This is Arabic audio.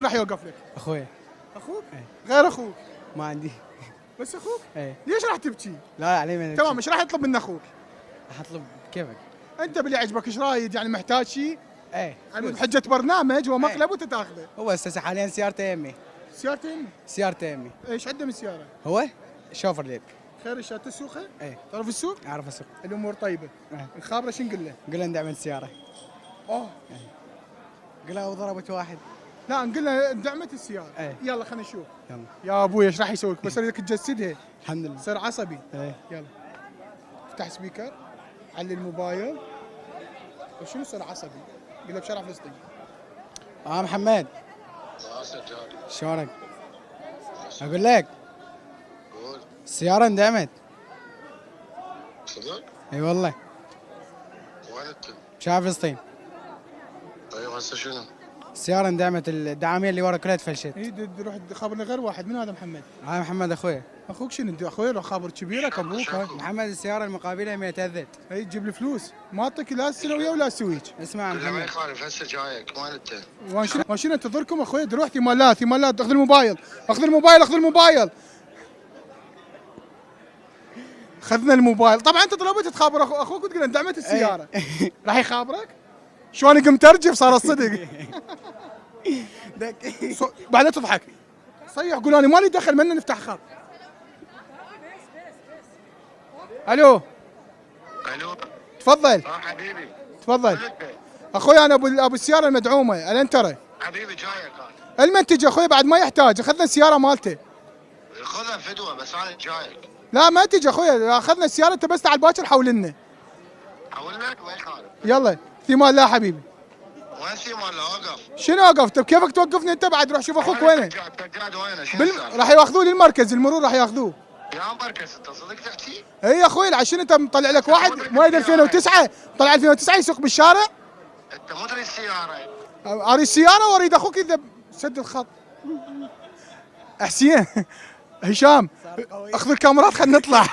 راح يوقف لك؟ اخوي. اخوك؟ ايه. غير اخوك؟ ما عندي. بس اخوك؟ ايه. ليش راح تبكي؟ لا علي من تمام، ايش راح يطلب من اخوك؟ راح اطلب كيفك. انت باللي عجبك ايش رايد؟ يعني محتاج شيء؟ ايه يعني بحجه برنامج ومقلب وانت تاخذه. هو هسه حاليا سيارته يمي. سيارتي امي؟ سيارته يمي. ايش عنده من سياره؟ هو شوفر ليك. خير الشات تسوقه؟ ايه. تعرف السوق؟ اعرف اسوق. الامور طيبه. ايه. الخابره شو نقول له؟ قل له ندعم السياره. اوه قل له ضربت واحد. لا نقول له دعمت السياره. ايه. يلا خلينا نشوف. يلا. يا ابوي ايش راح يسوي لك؟ بس اريدك تجسدها الحمد لله. تصير عصبي. ايه. يلا افتح سبيكر، علي الموبايل وشنو صار عصبي؟ قل له بشارع فلسطين. محمد اه سجاد. شلونك؟ اقول لك قول. السياره اندعمت. صدق؟ اي والله. وين انت؟ شارع فلسطين. ايوه هسه شنو؟ السياره اندعمت، الدعاميه اللي ورا كلها تفلشت. اي روح خابرني غير واحد. من هذا محمد؟ هاي محمد اخوي. اخوك شنو انت؟ اخوي لو خابر كبيرك ابوك هاي. محمد السياره المقابله 100 تاذت. اي تجيب لي فلوس، ما اعطيك لا السنويه ولا السويج. اسمع لا ما محمد. يخالف هسه جايك وين انت؟ وشنو انتظركم اخوي؟ روح ثمالات ثمالات، اخذ الموبايل اخذ الموبايل اخذ الموبايل. اخذنا الموبايل. طبعا انت طلبت تخابر اخوك وتقول له دعمت السياره. راح يخابرك؟ شلون قمت ارجف صار الصدق. بعدين تضحك صيح قول انا مالي دخل منا نفتح خط. الو الو. تفضل حبيبي. تفضل وين انت؟ اخوي انا ابو السياره المدعومه الانترا. حبيبي جايك انا. المنتج اخوي بعد ما يحتاج، اخذنا السياره مالته. خذها فدوه بس انا جايك. لا ما تجي اخوي، اخذنا السياره انت بس تعال باكر حول لنا. حول لك ما يخالف. يلا ثمال. لا حبيبي وين ثيمان؟ لا اوقف. شنو اوقف؟ طيب كيفك توقفني انت بعد؟ روح شوف اخوك وينه. سجاد وينه؟ شنو السالفة؟ راح ياخذوه للمركز المرور راح ياخذوه. يا مركز انت صدق تحكي؟ اي يا اخوي عشان انت مطلع لك واحد مواليد 2009 طلع 2009 يسوق بالشارع. انت مو تريد السياره. اريد السياره واريد اخوك اذا سد الخط. حسين هشام اخذ الكاميرات خلينا نطلع.